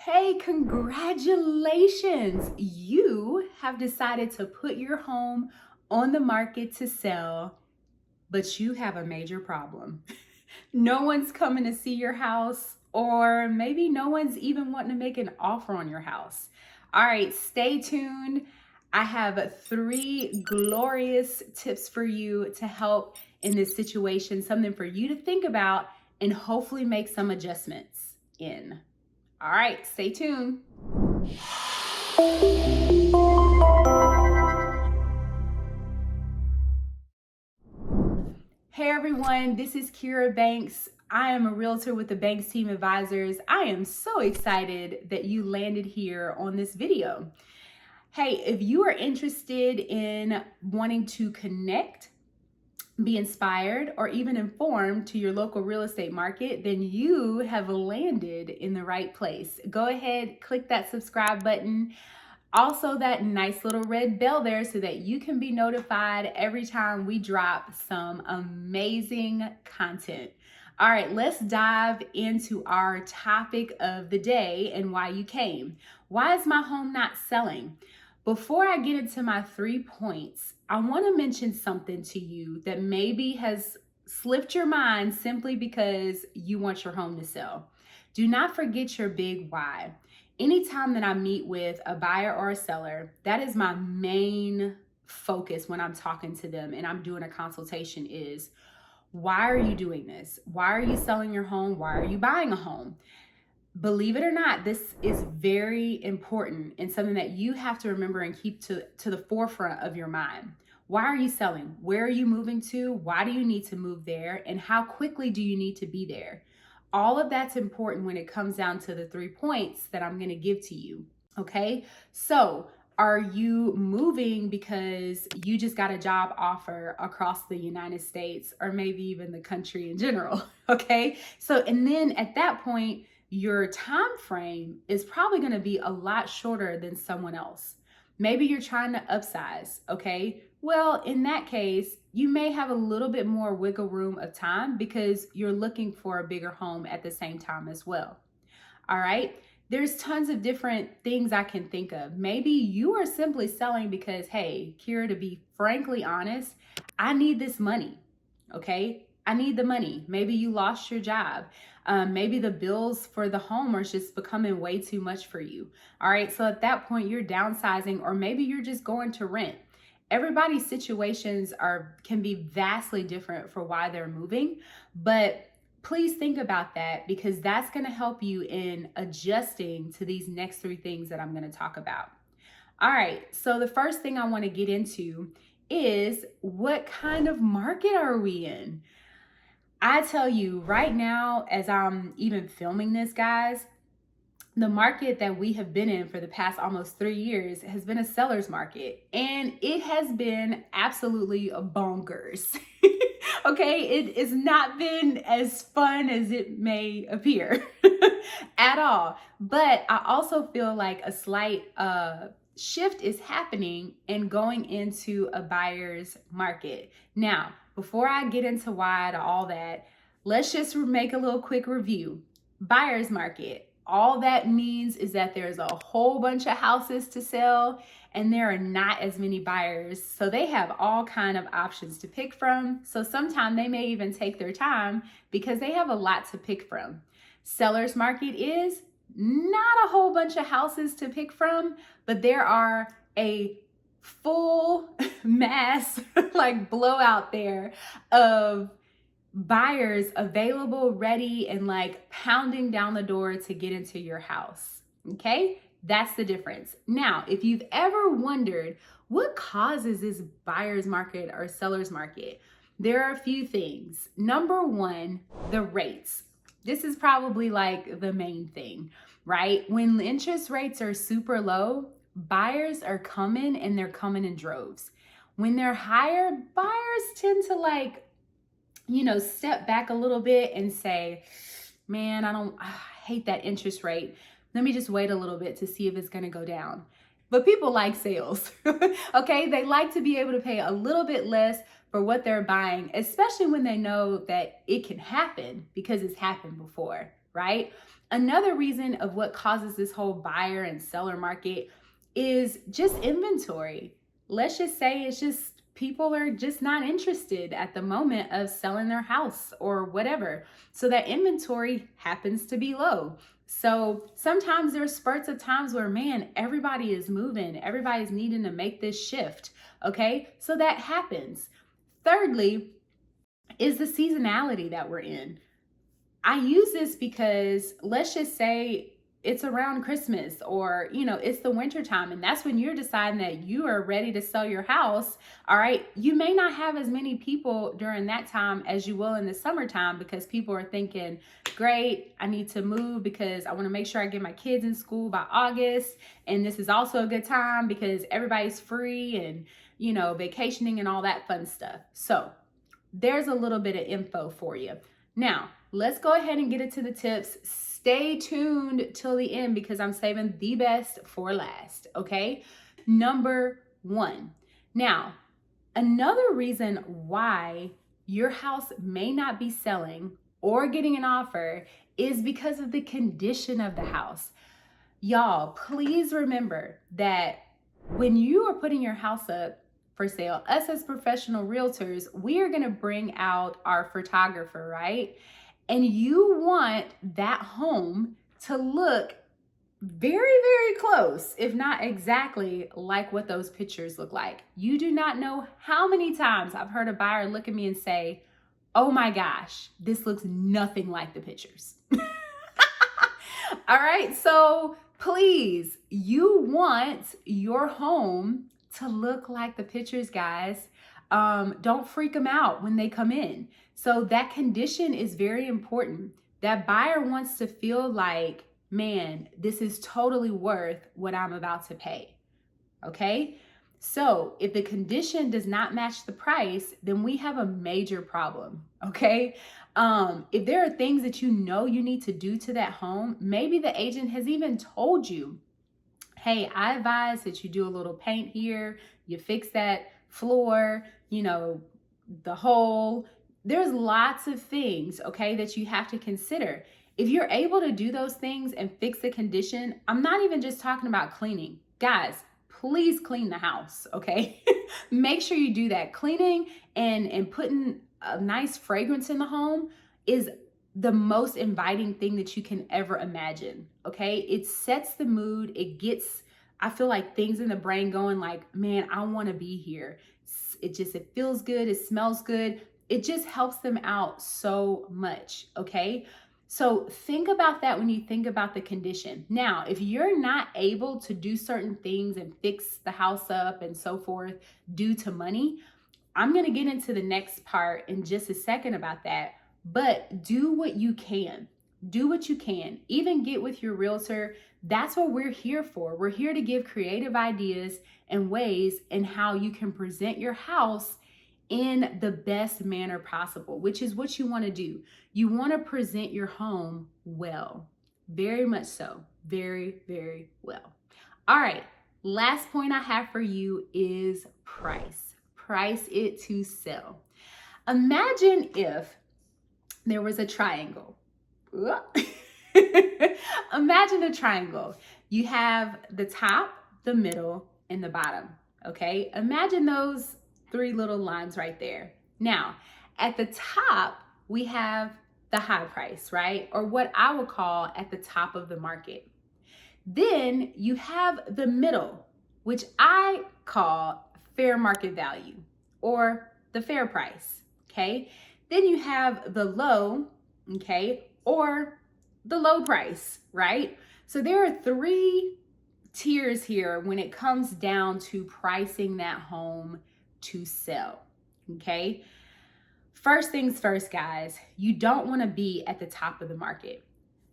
Hey, congratulations! You have decided to put your home on the market to sell, but you have a major problem. No one's coming to see your house, or maybe no one's even wanting to make an offer on your house. All right, stay tuned. I have three glorious tips for you to help in this situation, something for you to think about and hopefully make some adjustments in. All right, stay tuned. Hey everyone, this is Kira Banks. I am a realtor with the Banks Team Advisors. I am so excited that you landed here on this video. Hey, if you are interested in wanting to connect, be inspired, or even informed to your local real estate market, then you have landed in the right place. Go ahead, click that subscribe button. Also, that nice little red bell there so that you can be notified every time we drop some amazing content. All right, let's dive into our topic of the day and why you came. Why is my home not selling? Before I get into my 3 points, I want to mention something to you that maybe has slipped your mind simply because you want your home to sell. Do not forget your big why. Anytime that I meet with a buyer or a seller, that is my main focus when I'm talking to them and I'm doing a consultation is, why are you doing this? Why are you selling your home? Why are you buying a home? Believe it or not, this is very important and something that you have to remember and keep to the forefront of your mind. Why are you selling? Where are you moving to? Why do you need to move there? And how quickly do you need to be there? All of that's important when it comes down to the 3 points that I'm going to give to you. Okay. So are you moving because you just got a job offer across the United States or maybe even the country in general? Okay. So, and then at that point, your time frame is probably going to be a lot shorter than someone else. Maybe you're trying to upsize, okay? Well, in that case, you may have a little bit more wiggle room of time because you're looking for a bigger home at the same time as well. All right? There's tons of different things I can think of. Maybe you are simply selling because, hey, Kira, to be frankly honest, I need this money, okay? I need the money. Maybe you lost your job. Maybe the bills for the home are just becoming way too much for you. All right, so at that point, you're downsizing, or maybe you're just going to rent. Everybody's situations can be vastly different for why they're moving, but please think about that because that's going to help you in adjusting to these next 3 things that I'm going to talk about. All right, so the first thing I want to get into is, what kind of market are we in? I tell you right now, as I'm even filming this, guys, the market that we have been in for the past almost 3 years has been a seller's market, and it has been absolutely bonkers. Okay, it has not been as fun as it may appear at all. But I also feel like a slight shift is happening and going into a buyer's market. Now, before I get into why to all that, let's just make a little quick review. Buyer's market. All that means is that there's a whole bunch of houses to sell and there are not as many buyers. So they have all kind of options to pick from. So sometimes they may even take their time because they have a lot to pick from. Seller's market is not a whole bunch of houses to pick from, but there are a full mass like blowout there of buyers available, ready, and like pounding down the door to get into your house. Okay, that's the difference. Now, if you've ever wondered what causes this buyer's market or seller's market, there are a few things. Number one, the rates. This is probably like the main thing, right? When interest rates are super low, buyers are coming and they're coming in droves. When they're higher, buyers tend to step back a little bit and say, man, I hate that interest rate. Let me just wait a little bit to see if it's going to go down. But people like sales, okay? They like to be able to pay a little bit less for what they're buying, especially when they know that it can happen because it's happened before, right? Another reason of what causes this whole buyer and seller market is just inventory. Let's just say it's just people are just not interested at the moment of selling their house or whatever. So that inventory happens to be low. So sometimes there's spurts of times where, man, everybody is moving, everybody's needing to make this shift. Okay, so that happens. Thirdly, is the seasonality that we're in. I use this because let's just say it's around Christmas or, it's the winter time, and that's when you're deciding that you are ready to sell your house. All right. You may not have as many people during that time as you will in the summertime because people are thinking, great, I need to move because I want to make sure I get my kids in school by August. And this is also a good time because everybody's free and, vacationing and all that fun stuff. So there's a little bit of info for you. Now, let's go ahead and get into the tips. Stay tuned till the end because I'm saving the best for last, okay? Number 1. Now, another reason why your house may not be selling or getting an offer is because of the condition of the house. Y'all, please remember that when you are putting your house up for sale, us as professional realtors, we are going to bring out our photographer, right? And you want that home to look very, very close, if not exactly like what those pictures look like. You do not know how many times I've heard a buyer look at me and say, oh my gosh, this looks nothing like the pictures. All right, so please, you want your home to look like the pictures, guys. Don't freak them out when they come in. So that condition is very important. That buyer wants to feel like, man, this is totally worth what I'm about to pay. Okay? So if the condition does not match the price, then we have a major problem. Okay? If there are things that you need to do to that home, maybe the agent has even told you, hey, I advise that you do a little paint here, you fix that floor, the hole. There's lots of things, okay, that you have to consider. If you're able to do those things and fix the condition, I'm not even just talking about cleaning. Guys, please clean the house, okay? Make sure you do that. Cleaning and putting a nice fragrance in the home is the most inviting thing that you can ever imagine, okay? It sets the mood. It gets, I feel like, things in the brain going like, man, I want to be here. It feels good. It smells good. It just helps them out so much, okay? So think about that when you think about the condition. Now, if you're not able to do certain things and fix the house up and so forth due to money, I'm going to get into the next part in just a second about that. But do what you can. Do what you can. Even get with your realtor. That's what we're here for. We're here to give creative ideas and ways in how you can present your house in the best manner possible, which is what you want to do. You want to present your home well. Very much so. Very, very well. All right. Last point I have for you is price. Price it to sell. Imagine if there was a triangle. Imagine a triangle. You have the top, the middle, and the bottom. Okay? Imagine those 3 little lines right there. Now, at the top, we have the high price, right? Or what I would call at the top of the market. Then you have the middle, which I call fair market value or the fair price, okay? Then you have the low, okay, or the low price, right? So there are 3 tiers here when it comes down to pricing that home to sell, okay? First things first, guys, you don't want to be at the top of the market.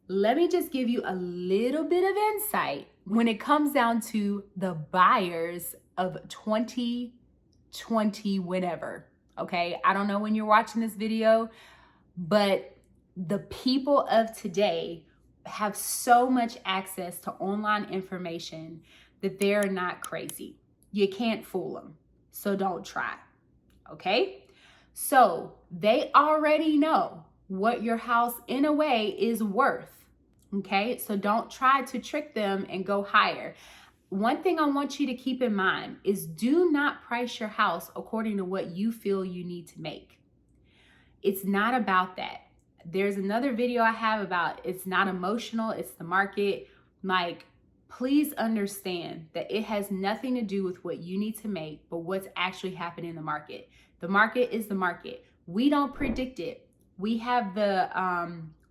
Let me just give you a little bit of insight when it comes down to the buyers of 2020, whenever, okay? I don't know when you're watching this video, but the people of today have so much access to online information that they're not crazy. You can't fool them. So don't try, okay? So they already know what your house in a way is worth, Okay, so don't try to trick them and go higher. One thing I want you to keep in mind is do not price your house according to what you feel you need to make. It's not about that. There's another video I have about it's not emotional, it's the market. Like, please understand that it has nothing to do with what you need to make, but what's actually happening in the market. The market is the market. We don't predict it. We have the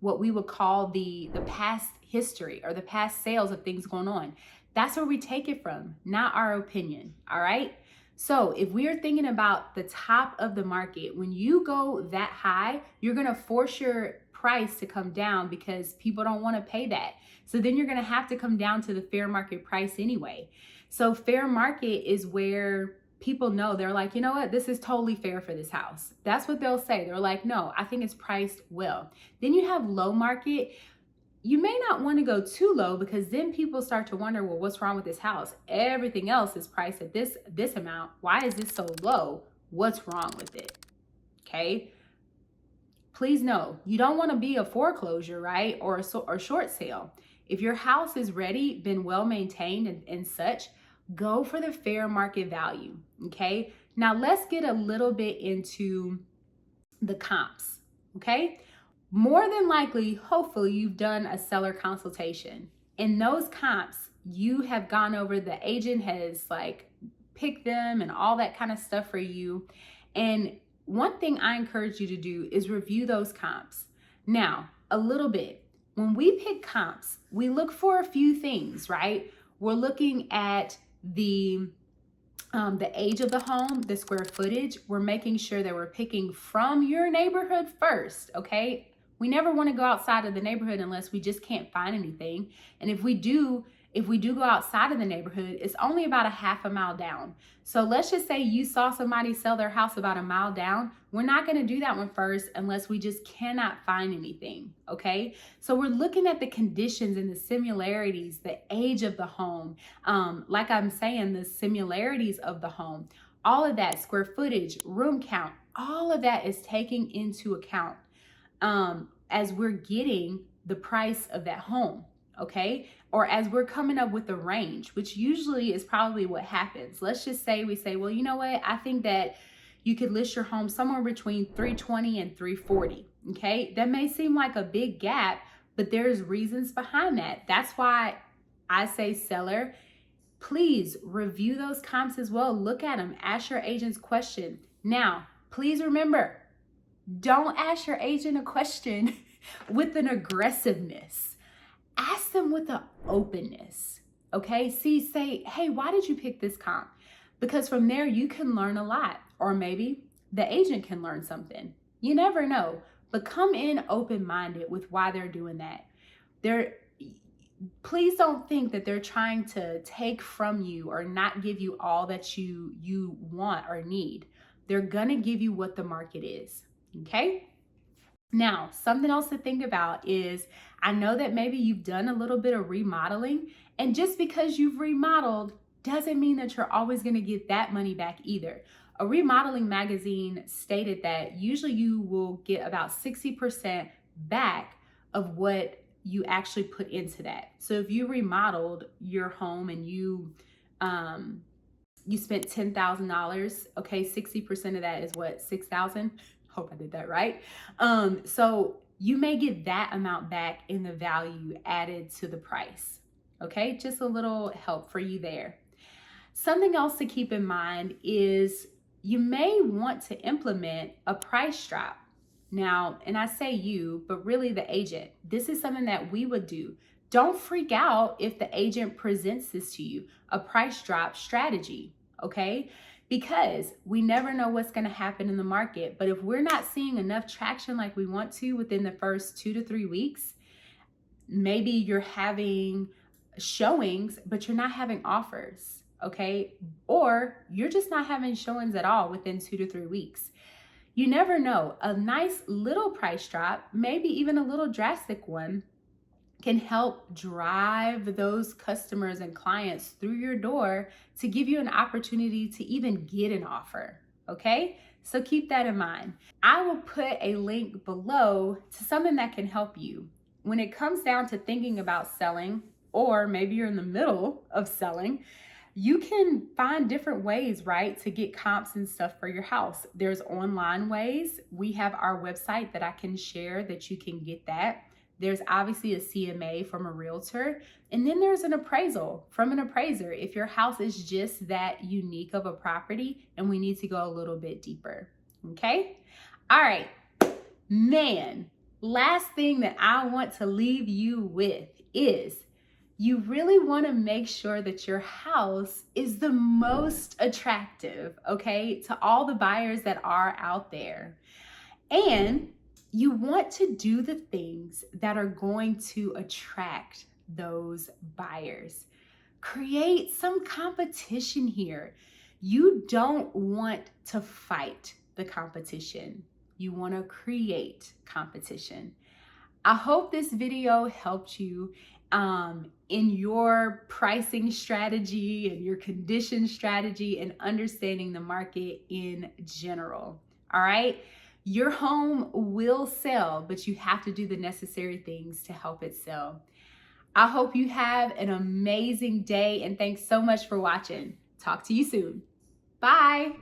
what we would call the past history or the past sales of things going on. That's where we take it from, not our opinion. All right. So if we are thinking about the top of the market, when you go that high, you're going to force your price to come down because people don't want to pay that. So then you're going to have to come down to the fair market price anyway. So fair market is where people know, they're like, you know what, this is totally fair for this house. That's what they'll say. They're like, no, I think it's priced well. Then you have low market. You may not want to go too low because then people start to wonder, well, what's wrong with this house? Everything else is priced at this amount. Why is this so low? What's wrong with it? Okay. Please know, you don't want to be a foreclosure, right? Or a short sale. If your house is ready, been well maintained and such, go for the fair market value. Okay. Now let's get a little bit into the comps. Okay. More than likely, hopefully, you've done a seller consultation. In those comps, you have gone over, the agent has like picked them and all that kind of stuff for you. And one thing I encourage you to do is review those comps. Now, a little bit. When we pick comps, we look for a few things, right? We're looking at the age of the home, the square footage. We're making sure that we're picking from your neighborhood first, okay? We never want to go outside of the neighborhood unless we just can't find anything. And if we do go outside of the neighborhood, it's only about a half a mile down. So let's just say you saw somebody sell their house about a mile down. We're not going to do that one first unless we just cannot find anything, okay? So we're looking at the conditions and the similarities, the age of the home, like I'm saying, the similarities of the home, all of that, square footage, room count, all of that is taking into account as we're getting the price of that home, okay? Or as we're coming up with a range, which usually is probably what happens. Let's just say we say, well, you know what? I think that you could list your home somewhere between 320 and 340, okay? That may seem like a big gap, but there's reasons behind that. That's why I say, seller, please review those comps as well. Look at them, ask your agents question. Now, please remember, don't ask your agent a question with an aggressiveness. Ask them with an openness, okay? Say, hey, why did you pick this comp? Because from there, you can learn a lot. Or maybe the agent can learn something. You never know. But come in open-minded with why they're doing that. Please don't think that they're trying to take from you or not give you all that you want or need. They're going to give you what the market is. Okay. Now, something else to think about is, I know that maybe you've done a little bit of remodeling, and just because you've remodeled doesn't mean that you're always going to get that money back either. A remodeling magazine stated that usually you will get about 60% back of what you actually put into that. So if you remodeled your home and you spent $10,000, okay, 60% of that is what, 6,000? Hope I did that right. So you may get that amount back in the value added to the price. Okay, just a little help for you there. Something else to keep in mind is you may want to implement a price drop. Now, and I say you, but really the agent, this is something that we would do. Don't freak out if the agent presents this to you, a price drop strategy, okay? Because we never know what's going to happen in the market. But if we're not seeing enough traction like we want to within the first 2 to 3 weeks, maybe you're having showings, but you're not having offers, okay? Or you're just not having showings at all within 2 to 3 weeks. You never know. A nice little price drop, maybe even a little drastic one, can help drive those customers and clients through your door to give you an opportunity to even get an offer, okay? So keep that in mind. I will put a link below to something that can help you. when it comes down to thinking about selling, or maybe you're in the middle of selling, you can find different ways, right, to get comps and stuff for your house. There's online ways. We have our website that I can share that you can get that. There's obviously a CMA from a realtor. And then there's an appraisal from an appraiser if your house is just that unique of a property and we need to go a little bit deeper. Okay? All right. Man, last thing that I want to leave you with is you really want to make sure that your house is the most attractive, okay, to all the buyers that are out there. And you want to do the things that are going to attract those buyers. Create some competition here. You don't want to fight the competition. You want to create competition. I hope this video helped you in your pricing strategy and your condition strategy and understanding the market in general. All right. Your home will sell, but you have to do the necessary things to help it sell. I hope you have an amazing day and thanks so much for watching. Talk to you soon. Bye.